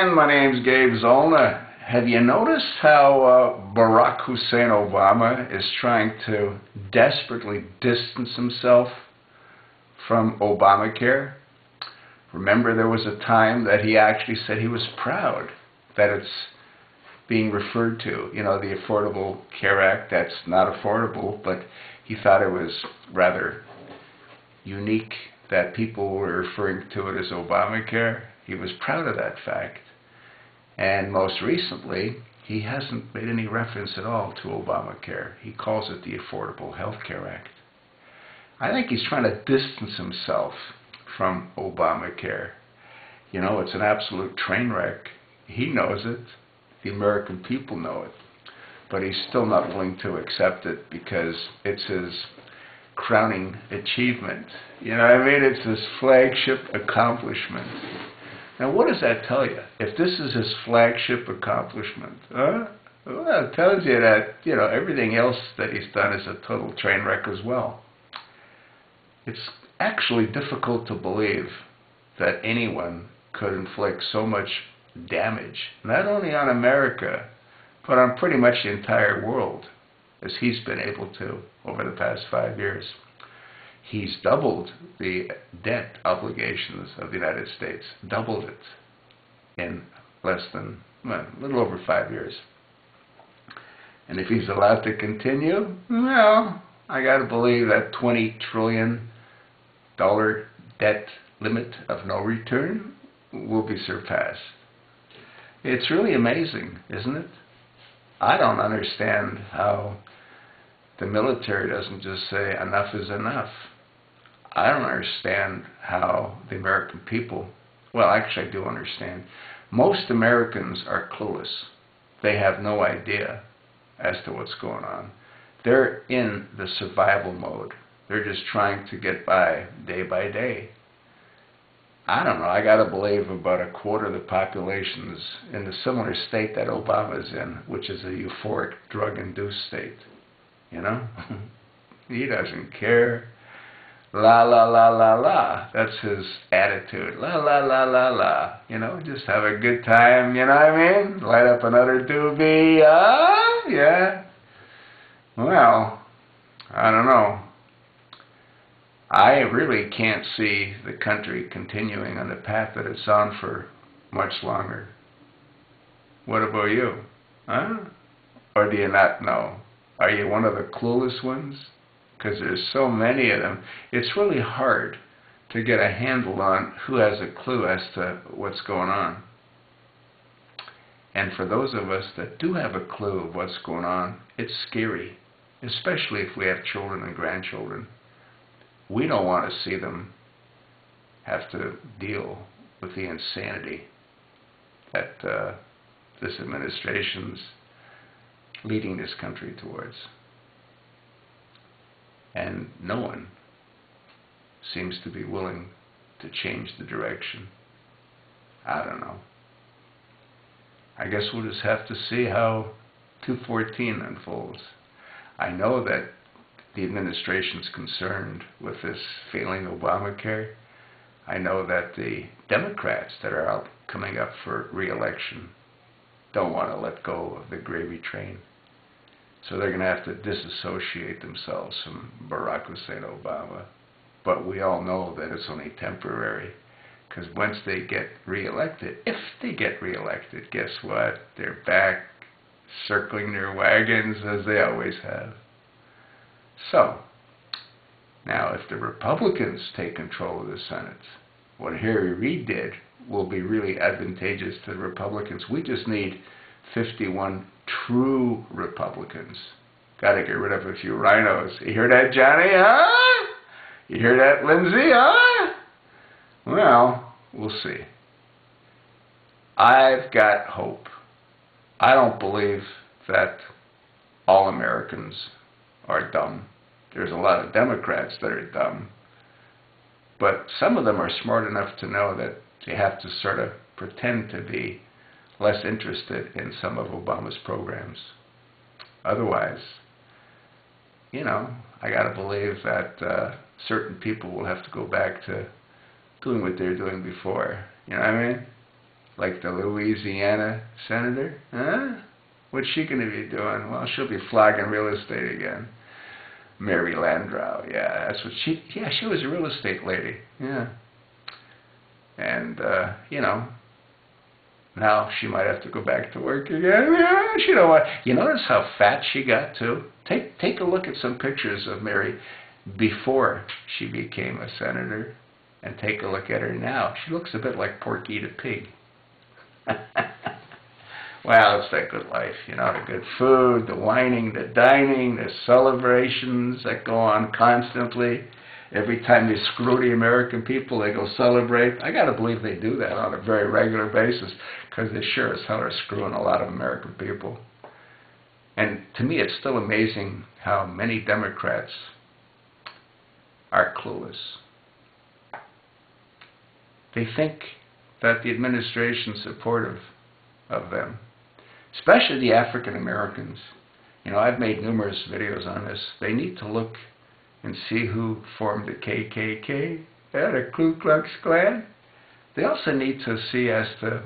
again. My name's Gabe Zollner. Have you noticed how Barack Hussein Obama is trying to desperately distance himself from Obamacare? Remember, there was a time that he actually said he was proud that it's being referred to, you know, the Affordable Care Act. That's not affordable, but he thought it was rather unique that people were referring to it as Obamacare. He was proud of that fact. And most recently, he hasn't made any reference at all to Obamacare. He calls it the Affordable Health Care Act. I think he's trying to distance himself from Obamacare. You know, it's an absolute train wreck. He knows it. The American people know it. But he's still not willing to accept it because it's his crowning achievement. You know what I mean? It's his flagship accomplishment. Now, what does that tell you? If this is his flagship accomplishment, well, it tells you that, you know, everything else that he's done is a total train wreck as well. It's actually difficult to believe that anyone could inflict so much damage, not only on America, but on pretty much the entire world, as he's been able to over the past 5 years. He's doubled the debt obligations of the United States, doubled it in less than, well, a little over 5 years. And if he's allowed to continue, well, I got to believe that $20 trillion debt limit of no return will be surpassed. It's really amazing, isn't it? I don't understand how the military doesn't just say enough is enough. I don't understand how the American people, well, actually I do understand. Most Americans are clueless. They have no idea as to what's going on. They're in the survival mode. They're just trying to get by day. I don't know, I gotta believe about a quarter of the population is in the similar state that Obama's in, which is a euphoric, drug-induced state. You know? He doesn't care. La la la la la. That's his attitude. La la la la la. You know, just have a good time, you know what I mean? Light up another doobie. Yeah. Well, I don't know. I really can't see the country continuing on the path that it's on for much longer. What about you? Huh? Or do you not know? Are you one of the clueless ones? Because there's so many of them. It's really hard to get a handle on who has a clue as to what's going on. And for those of us that do have a clue of what's going on, it's scary, especially if we have children and grandchildren. We don't want to see them have to deal with the insanity that this administration's leading this country towards. And no one seems to be willing to change the direction. I don't know. I guess we'll just have to see how 214 unfolds. I know that the administration's concerned with this failing Obamacare. I know that the Democrats that are out coming up for re-election don't want to let go of the gravy train. So they're going to have to disassociate themselves from Barack Hussein Obama. But we all know that it's only temporary, because once they get reelected, if they get reelected, guess what? They're back circling their wagons as they always have. So, now if the Republicans take control of the Senate, what Harry Reid did will be really advantageous to the Republicans. We just need 51 true Republicans. Got to get rid of a few rhinos. You hear that, Johnny? Huh? You hear that, Lindsay? Huh? Well, we'll see. I've got hope. I don't believe that all Americans are dumb. There's a lot of Democrats that are dumb. But some of them are smart enough to know that they have to sort of pretend to be less interested in some of Obama's programs. Otherwise, you know, I got to believe that certain people will have to go back to doing what they were doing before. You know what I mean? like the Louisiana senator. Huh? What's she going to be doing? Well, she'll be flogging real estate again. Mary Landrieu, yeah, that's what she was a real estate lady, yeah. And, you know, now she might have to go back to work again. Yeah, you know what? You notice how fat she got, too? Take a look at some pictures of Mary before she became a senator, and take a look at her now. She looks a bit like Porky the Pig. Well, it's that good life, you know, the good food, the whining, the dining, the celebrations that go on constantly. Every time they screw the American people, they go celebrate. I got to believe they do that on a very regular basis, because they sure as hell are screwing a lot of American people. And to me, it's still amazing how many Democrats are clueless. They think that the administration's supportive of them, especially the African Americans. You know, I've made numerous videos on this. They need to look and see who formed the KKK, the Ku Klux Klan. They also need to see as to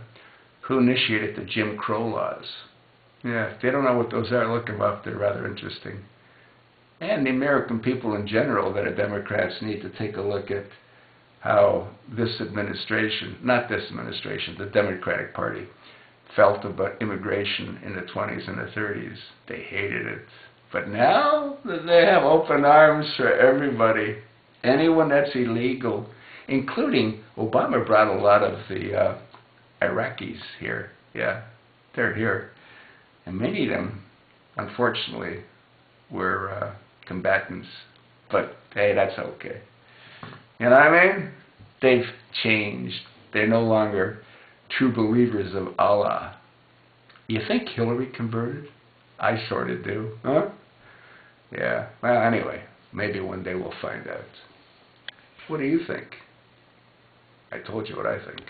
who initiated the Jim Crow laws. Yeah, if they don't know what those are, look them up. They're rather interesting. And the American people in general that are Democrats need to take a look at how this administration, not this administration, the Democratic Party, felt about immigration in the 20s and the 30s. They hated it. But now they have open arms for everybody, anyone that's illegal, including Obama brought a lot of the Iraqis here. Yeah, they're here. And many of them, unfortunately, were combatants. But hey, that's okay. You know what I mean? They've changed. They're no longer true believers of Allah. You think Hillary converted? I sort of do. Huh? Yeah. Well, anyway, maybe one day we'll find out. What do you think? I told you what I think.